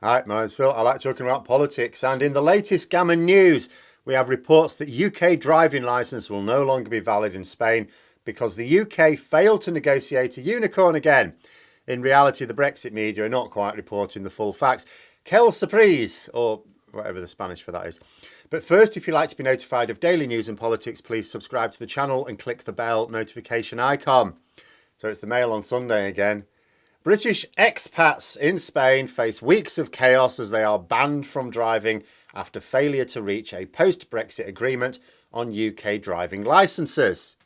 Hi, my name's Phil. I like talking about politics. And in the latest Gammon news, we have reports that UK driving licence will no longer be valid in Spain because the UK failed to negotiate a unicorn again. In reality, the Brexit media are not quite reporting the full facts. Quelle surprise, or whatever the Spanish for that is. But first, if you'd like to be notified of daily news and politics, please subscribe to the channel and click the bell notification icon. So it's the Mail on Sunday again. British expats in Spain face weeks of chaos as they are banned from driving after failure to reach a post-Brexit agreement on UK driving licences.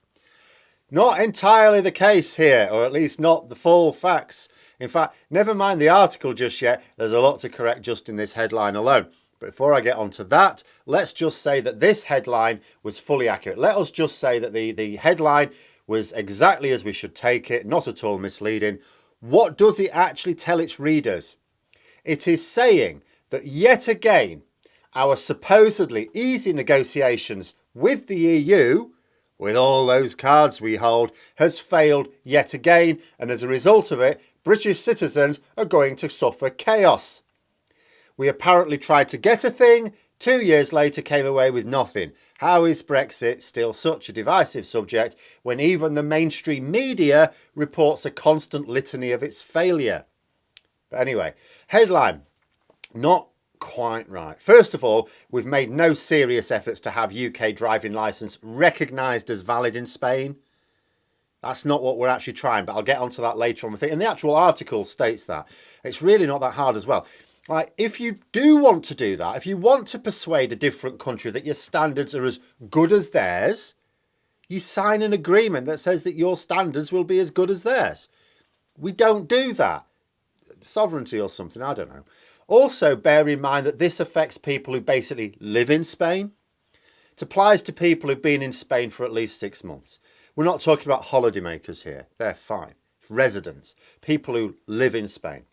Not entirely the case here, or at least not the full facts. In fact, never mind the article just yet, there's a lot to correct just in this headline alone. But before I get onto that, let's just say that this headline was fully accurate. Let us just say that the headline was exactly as we should take it, not at all misleading. What does it actually tell its readers? It is saying that yet again, our supposedly easy negotiations with the EU, with all those cards we hold, has failed yet again, and as a result of it, British citizens are going to suffer chaos. We apparently tried to get a thing, 2 years later came away with nothing. How is Brexit still such a divisive subject when even the mainstream media reports a constant litany of its failure? But anyway, headline, not quite right. First of all, we've made no serious efforts to have UK driving licence recognised as valid in Spain. That's not what we're actually trying, but I'll get onto that later on. And the actual article states that. It's really not that hard as well. Like, if you do want to do that, if you want to persuade a different country that your standards are as good as theirs, you sign an agreement that says that your standards will be as good as theirs. We don't do that. Sovereignty or something, I don't know. Also, bear in mind that this affects people who basically live in Spain. It applies to people who've been in Spain for at least 6 months. We're not talking about holidaymakers here. They're fine. It's residents, people who live in Spain.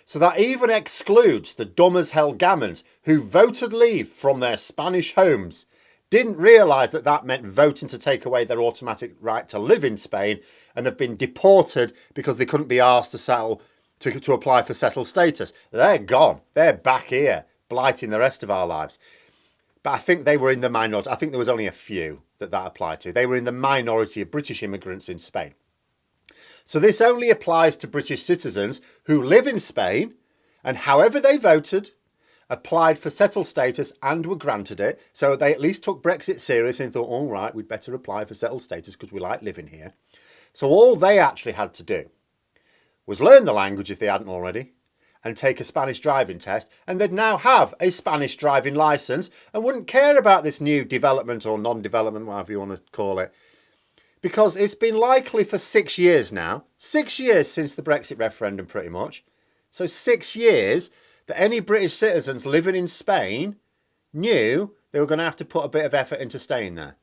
So that even excludes the dumb as hell gammons who voted leave from their Spanish homes, didn't realise that that meant voting to take away their automatic right to live in Spain, and have been deported because they couldn't be asked to settle to apply for settled status. They're gone. They're back here, blighting the rest of our lives. But I think they were in the minority. I think there was only a few that applied to. They were in the minority of British immigrants in Spain. So this only applies to British citizens who live in Spain and, however they voted, applied for settled status and were granted it. So they at least took Brexit serious and thought, all right, we'd better apply for settled status because we like living here. So all they actually had to do was learn the language if they hadn't already and take a Spanish driving test, and they'd now have a Spanish driving licence and wouldn't care about this new development or non-development, whatever you want to call it. Because it's been likely for 6 years now, 6 years since the Brexit referendum pretty much, so 6 years that any British citizens living in Spain knew they were going to have to put a bit of effort into staying there.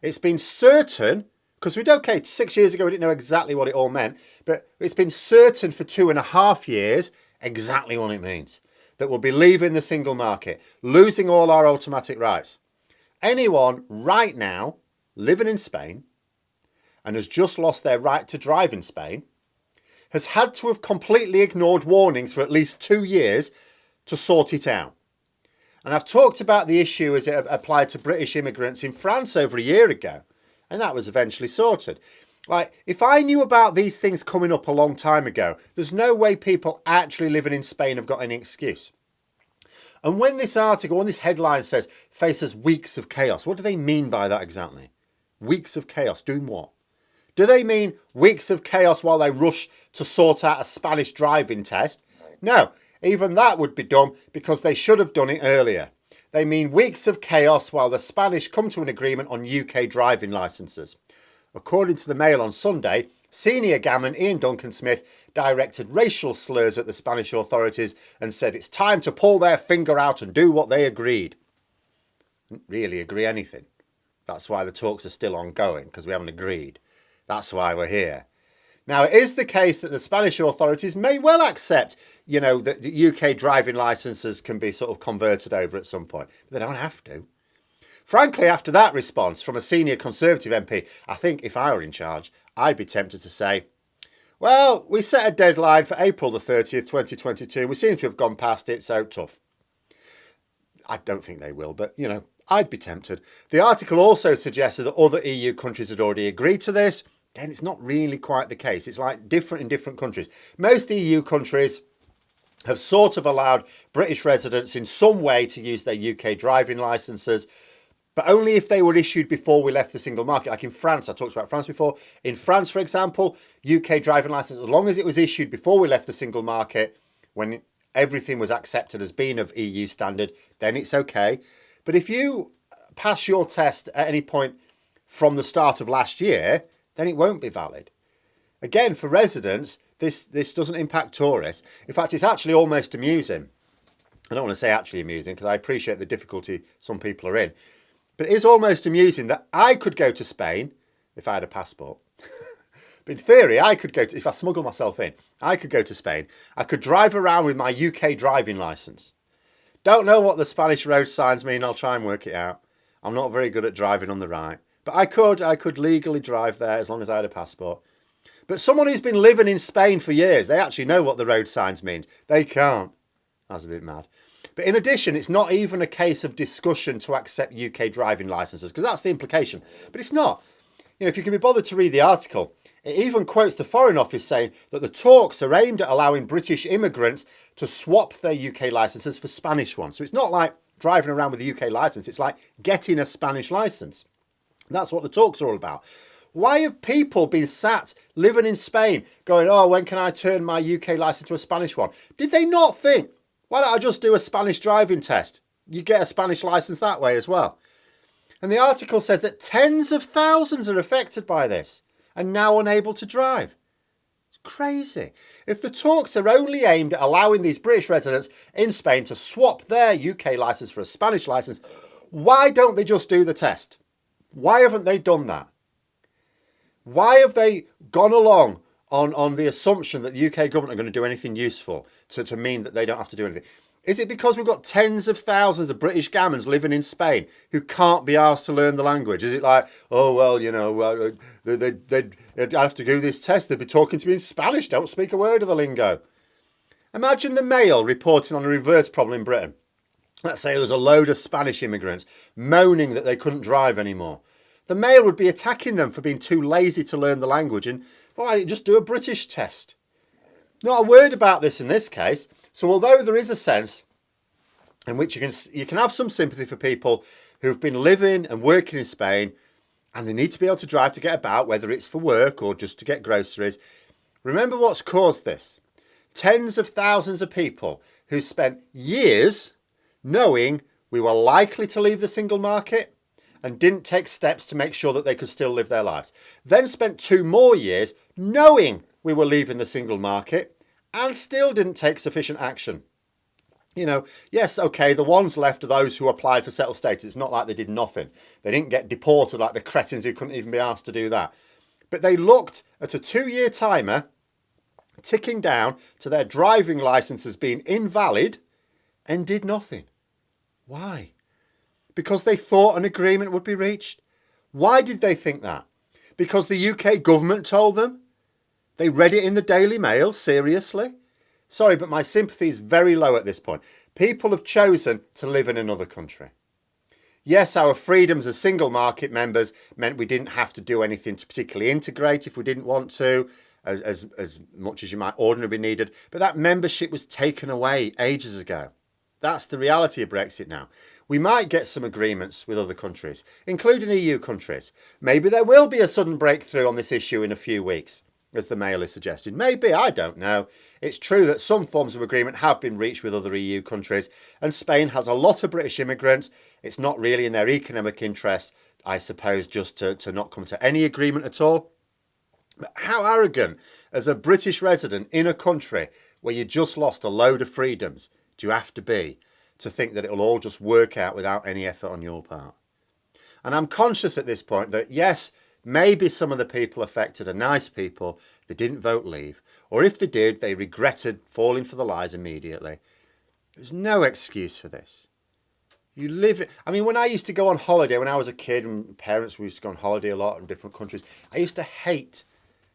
It's been certain, because 6 years ago we didn't know exactly what it all meant, but it's been certain for 2.5 years exactly what it means. That we'll be leaving the single market, losing all our automatic rights. Anyone right now living in Spain and has just lost their right to drive in Spain, has had to have completely ignored warnings for at least 2 years to sort it out. And I've talked about the issue as it applied to British immigrants in France over a year ago, and that was eventually sorted. Like, if I knew about these things coming up a long time ago, there's no way people actually living in Spain have got any excuse. And when this article, when this headline says, faces weeks of chaos, what do they mean by that exactly? Weeks of chaos, doing what? Do they mean weeks of chaos while they rush to sort out a Spanish driving test? No, even that would be dumb because they should have done it earlier. They mean weeks of chaos while the Spanish come to an agreement on UK driving licences. According to the Mail on Sunday, senior gammon Ian Duncan-Smith directed racial slurs at the Spanish authorities and said it's time to pull their finger out and do what they agreed. Didn't really agree anything. That's why the talks are still ongoing, because we haven't agreed. That's why we're here. Now, it is the case that the Spanish authorities may well accept, that the UK driving licences can be sort of converted over at some point. But they don't have to. Frankly, after that response from a senior Conservative MP, I think if I were in charge, I'd be tempted to say, Well, we set a deadline for April the 30th, 2022. We seem to have gone past it, so tough. I don't think they will, but, I'd be tempted. The article also suggested that other EU countries had already agreed to this. Again, it's not really quite the case. It's like different in different countries. Most EU countries have sort of allowed British residents in some way to use their UK driving licences, but only if they were issued before we left the single market. Like in France, I talked about France before. In France, for example, UK driving licence, as long as it was issued before we left the single market, when everything was accepted as being of EU standard, then it's okay. But if you pass your test at any point from the start of last year, then it won't be valid. Again, for residents, this doesn't impact tourists. In fact, it's actually almost amusing. I don't want to say actually amusing because I appreciate the difficulty some people are in. But it is almost amusing that I could go to Spain if I had a passport. But in theory, I could go to, if I smuggle myself in, I could go to Spain. I could drive around with my UK driving licence. Don't know what the Spanish road signs mean. I'll try and work it out. I'm not very good at driving on the right. But I could legally drive there as long as I had a passport. But someone who's been living in Spain for years, they actually know what the road signs mean. They can't. That's a bit mad. But in addition, it's not even a case of discussion to accept UK driving licences, because that's the implication. But it's not. If you can be bothered to read the article, it even quotes the Foreign Office saying that the talks are aimed at allowing British immigrants to swap their UK licences for Spanish ones. So it's not like driving around with a UK licence. It's like getting a Spanish licence. That's what the talks are all about. Why have people been sat living in Spain going, oh, when can I turn my UK licence to a Spanish one? Did they not think, why don't I just do a Spanish driving test? You get a Spanish licence that way as well. And the article says that tens of thousands are affected by this and now unable to drive. It's crazy. If the talks are only aimed at allowing these British residents in Spain to swap their UK licence for a Spanish licence, why don't they just do the test? Why haven't they done that? Why have they gone along on the assumption that the UK government are going to do anything useful to mean that they don't have to do anything? Is it because we've got tens of thousands of British gammons living in Spain who can't be asked to learn the language? Is it like, oh, well, they'd have to do this test. They'd be talking to me in Spanish. Don't speak a word of the lingo. Imagine the Mail reporting on a reverse problem in Britain. Let's say there was a load of Spanish immigrants moaning that they couldn't drive anymore. The Mail would be attacking them for being too lazy to learn the language and, why don't you just do a British test? Not a word about this in this case. So although there is a sense in which you can have some sympathy for people who've been living and working in Spain and they need to be able to drive to get about, whether it's for work or just to get groceries, remember what's caused this. Tens of thousands of people who spent years knowing we were likely to leave the single market and didn't take steps to make sure that they could still live their lives. Then spent 2 more years knowing we were leaving the single market and still didn't take sufficient action. Yes, okay, the ones left are those who applied for settled status. It's not like they did nothing. They didn't get deported like the cretins who couldn't even be asked to do that. But they looked at a 2-year timer ticking down to their driving licences being invalid and did nothing. Why? Because they thought an agreement would be reached. Why did they think that? Because the UK government told them? They read it in the Daily Mail? Seriously? Sorry, but my sympathy is very low at this point. People have chosen to live in another country. Yes, our freedoms as single market members meant we didn't have to do anything to particularly integrate if we didn't want to, as much as you might ordinarily be needed. But that membership was taken away ages ago. That's the reality of Brexit now. We might get some agreements with other countries, including EU countries. Maybe there will be a sudden breakthrough on this issue in a few weeks, as the Mail is suggesting. Maybe, I don't know. It's true that some forms of agreement have been reached with other EU countries, and Spain has a lot of British immigrants. It's not really in their economic interest, I suppose, just to not come to any agreement at all. But how arrogant, as a British resident in a country where you just lost a load of freedoms, do you have to be to think that it'll all just work out without any effort on your part? And I'm conscious at this point that, yes, maybe some of the people affected are nice people. They didn't vote leave. Or if they did, they regretted falling for the lies immediately. There's no excuse for this. You live... I mean, when I used to go on holiday, when I was a kid, and parents, we used to go on holiday a lot in different countries, I used to hate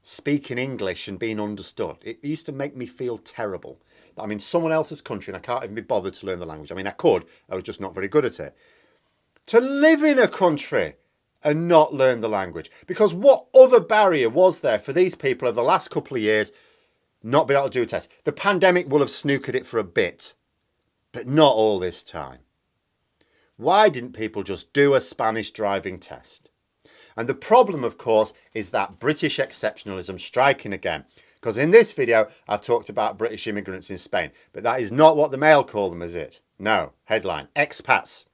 speaking English and being understood. It used to make me feel terrible. I'm in someone else's country and I can't even be bothered to learn the language. I mean, I could, I was just not very good at it. To live in a country and not learn the language. Because what other barrier was there for these people over the last couple of years not being able to do a test? The pandemic will have snookered it for a bit, but not all this time. Why didn't people just do a Spanish driving test? And the problem, of course, is that British exceptionalism striking again. Because in this video, I've talked about British immigrants in Spain, but that is not what the Mail call them, is it? No. Headline, expats.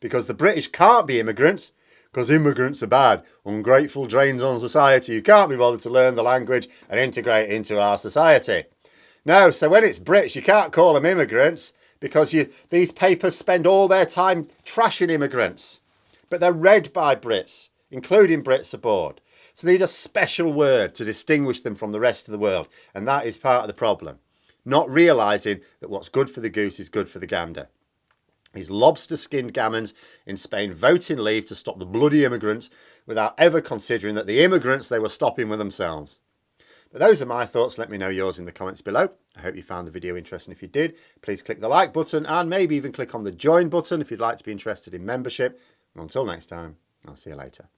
Because the British can't be immigrants, because immigrants are bad, ungrateful drains on society who can't be bothered to learn the language and integrate into our society. No, so when it's Brits, you can't call them immigrants, because these papers spend all their time trashing immigrants. But they're read by Brits, including Brits aboard. So they need a special word to distinguish them from the rest of the world. And that is part of the problem. Not realising that what's good for the goose is good for the gander. These lobster-skinned gammons in Spain voting leave to stop the bloody immigrants without ever considering that the immigrants they were stopping were themselves. But those are my thoughts. Let me know yours in the comments below. I hope you found the video interesting. If you did, please click the like button and maybe even click on the join button if you'd like to be interested in membership. And until next time, I'll see you later.